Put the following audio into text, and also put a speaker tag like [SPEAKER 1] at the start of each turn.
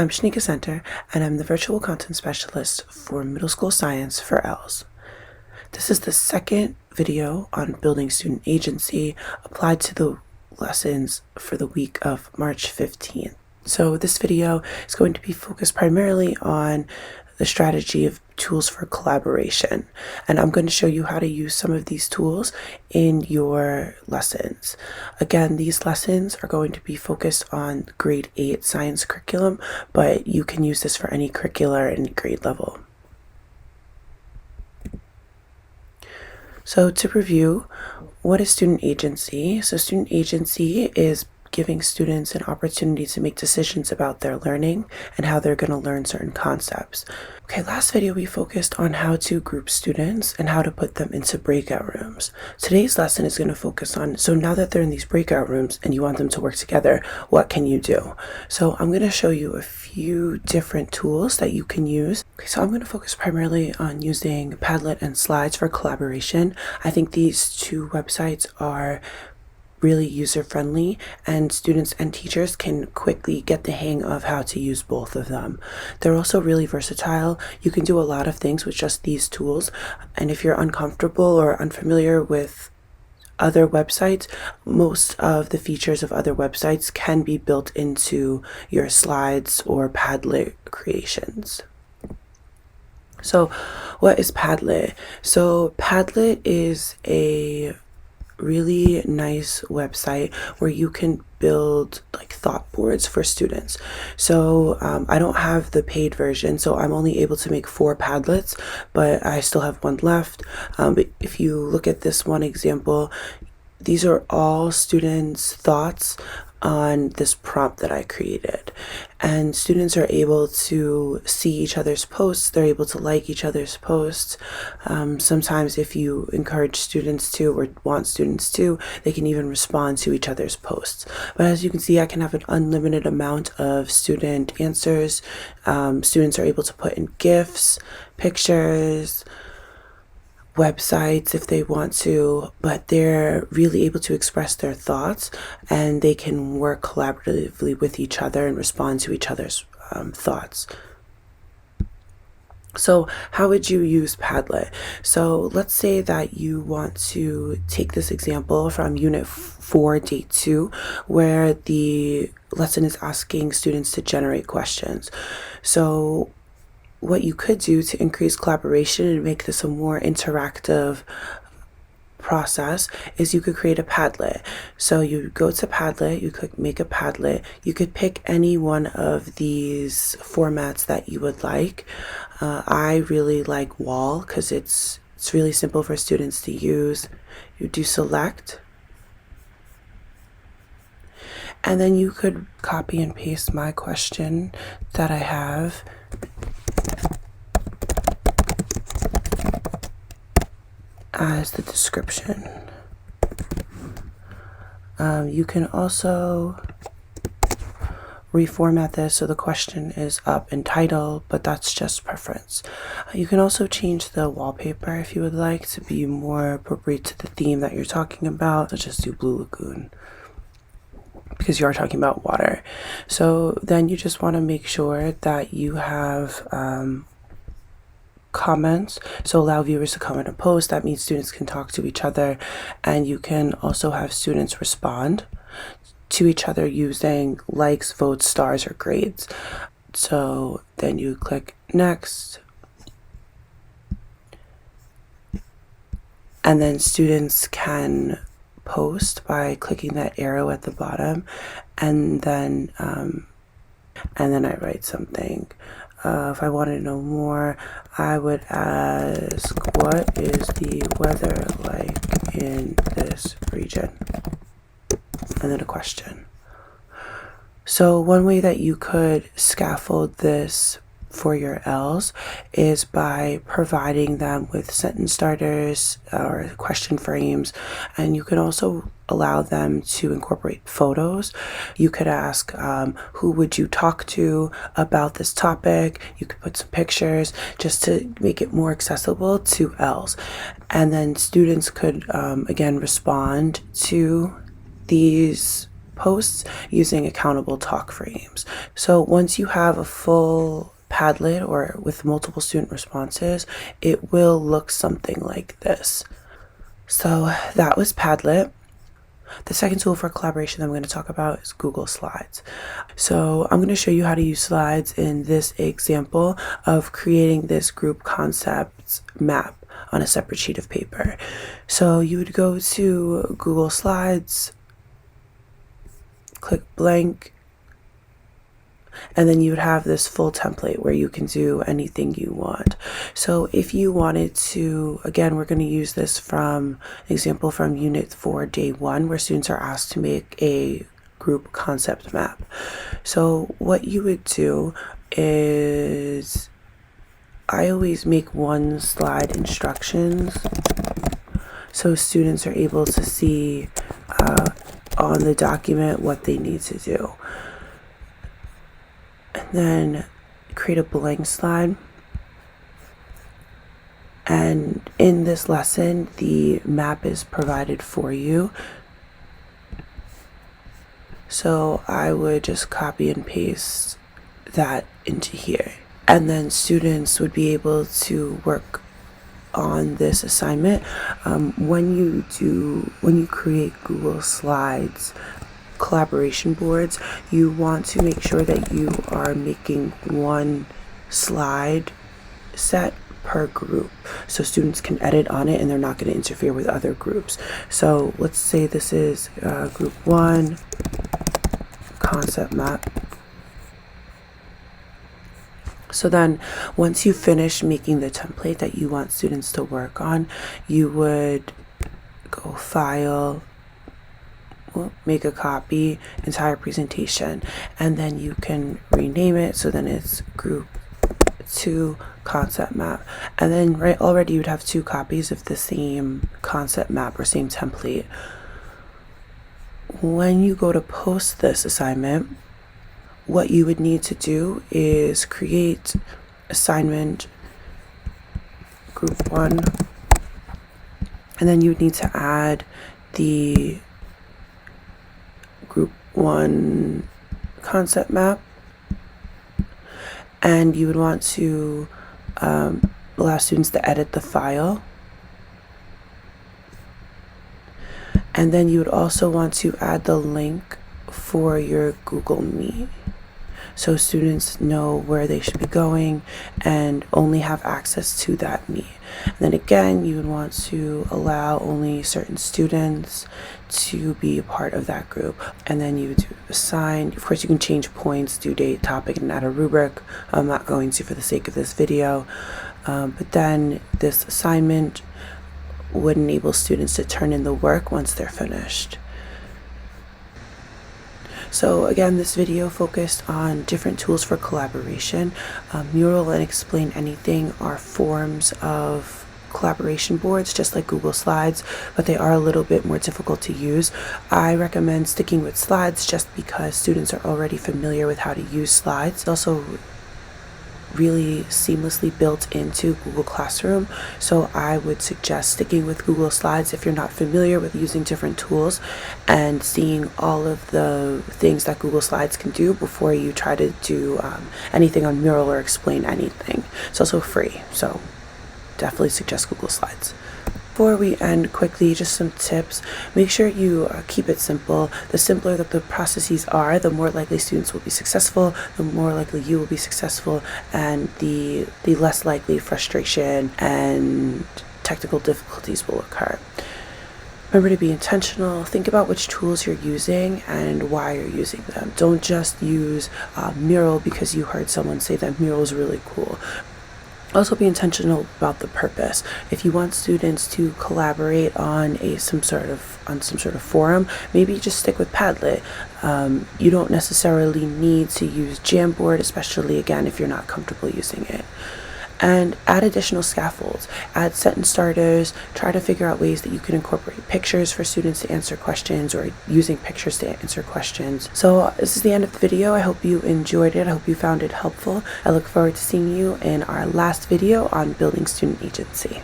[SPEAKER 1] I'm Shanika Center, and I'm the Virtual Content Specialist for Middle School Science for ELS. This is the second video on building student agency applied to the lessons for the week of March 15th. So this video is going to be focused primarily on the strategy of tools for collaboration, and I'm going to show you how to use some of these tools in your lessons. Again, these lessons are going to be focused on grade 8 science curriculum, but you can use this for any curricular and grade level. So to review, what is student agency? So student agency is giving students an opportunity to make decisions about their learning and how they're going to learn certain concepts. Okay, last video we focused on how to group students and how to put them into breakout rooms. Today's lesson is going to focus on, so now that they're in these breakout rooms and you want them to work together, what can you do? So I'm going to show you a few different tools that you can use. Okay, so I'm going to focus primarily on using Padlet and Slides for collaboration. I think these two websites are really user-friendly, and students and teachers can quickly get the hang of how to use both of them. They're also really versatile. You can do a lot of things with just these tools, and if you're uncomfortable or unfamiliar with other websites, most of the features of other websites can be built into your Slides or Padlet creations. So what is Padlet? So Padlet is a really nice website where you can build like thought boards for students. So I don't have the paid version, so I'm only able to make 4 Padlets, but I still have one left. But if you look at this one example, these are all students' thoughts on this prompt that I created, and students are able to see each other's posts. They're able to like each other's posts. Sometimes if you encourage students to or want students to, they can even respond to each other's posts. But as you can see, I can have an unlimited amount of student answers. Students are able to put in GIFs, pictures, websites if they want to, but they're really able to express their thoughts, and they can work collaboratively with each other and respond to each other's thoughts. So how would you use Padlet? So let's say that you want to take this example from Unit 4, Day 2, where the lesson is asking students to generate questions. So what you could do to increase collaboration and make this a more interactive process is you could create a Padlet. So you go to Padlet, you could make a Padlet. You could pick any one of these formats that you would like. I really like wall because it's really simple for students to use. You do select, and then you could copy and paste my question that I have as the description. You can also reformat this so the question is up in title, but that's just preference. You can also change the wallpaper if you would like to be more appropriate to the theme that you're talking about. Let's just do Blue Lagoon because you are talking about water. So then you just want to make sure that you have comments, so allow viewers to comment and post. That means students can talk to each other, and you can also have students respond to each other using likes, votes, stars, or grades. So then you click next, and then students can post by clicking that arrow at the bottom, and then I write something. If I wanted to know more, I would ask, what is the weather like in this region? And then a question. So one way that you could scaffold this for your Ls is by providing them with sentence starters or question frames, and you can also allow them to incorporate photos. You could ask, who would you talk to about this topic? You could put some pictures just to make it more accessible to Ls. And then students could, again, respond to these posts using accountable talk frames. So once you have a full Padlet or with multiple student responses, it will look something like this. So that was Padlet. The second tool for collaboration that I'm going to talk about is Google Slides. So I'm going to show you how to use slides in this example of creating this group concepts map on a separate sheet of paper. So you would go to Google Slides, click blank, and then you would have this full template where you can do anything you want. So if you wanted to, again, we're going to use this from an example from Unit 4, Day 1, where students are asked to make a group concept map. So what you would do is, I always make one slide instructions so students are able to see on the document what they need to do. And then create a blank slide. And in this lesson, the map is provided for you. So I would just copy and paste that into here. And then students would be able to work on this assignment. When you create Google Slides collaboration boards, you want to make sure that you are making one slide set per group so students can edit on it and they're not going to interfere with other groups. So let's say this is group 1 concept map. So then once you finish making the template that you want students to work on, you would go File, make a copy, entire presentation, and then you can rename it. So then it's group 2 concept map, and then already you'd have 2 copies of the same concept map or same template. When you go to post this assignment, what you would need to do is create assignment group 1, and then you would need to add the group 1 concept map, and you would want to allow students to edit the file, and then you would also want to add the link for your Google Meet so students know where they should be going and only have access to that Meet. And then again, you would want to allow only certain students to be a part of that group. And then you would assign, of course you can change points, due date, topic, and add a rubric. I'm not going to for the sake of this video. But then this assignment would enable students to turn in the work once they're finished. So again, this video focused on different tools for collaboration. Mural and Explain Anything are forms of collaboration boards, just like Google Slides, but they are a little bit more difficult to use. I recommend sticking with slides just because students are already familiar with how to use slides. It's also really seamlessly built into Google Classroom, so I would suggest sticking with Google Slides if you're not familiar with using different tools and seeing all of the things that Google Slides can do before you try to do anything on Mural or Explain Anything. It's also free, so definitely suggest Google Slides. Before we end, quickly, just some tips. Make sure you keep it simple. The simpler that the processes are, the more likely students will be successful, the more likely you will be successful, and the less likely frustration and technical difficulties will occur. Remember to be intentional. Think about which tools you're using and why you're using them. Don't just use Mural because you heard someone say that Mural is really cool. Also be intentional about the purpose. If you want students to collaborate on some sort of forum, maybe just stick with Padlet. You don't necessarily need to use Jamboard, especially again if you're not comfortable using it. And add additional scaffolds, add sentence starters, try to figure out ways that you can incorporate pictures for students to answer questions or using pictures to answer questions. So this is the end of the video. I hope you enjoyed it. I hope you found it helpful. I look forward to seeing you in our last video on building student agency.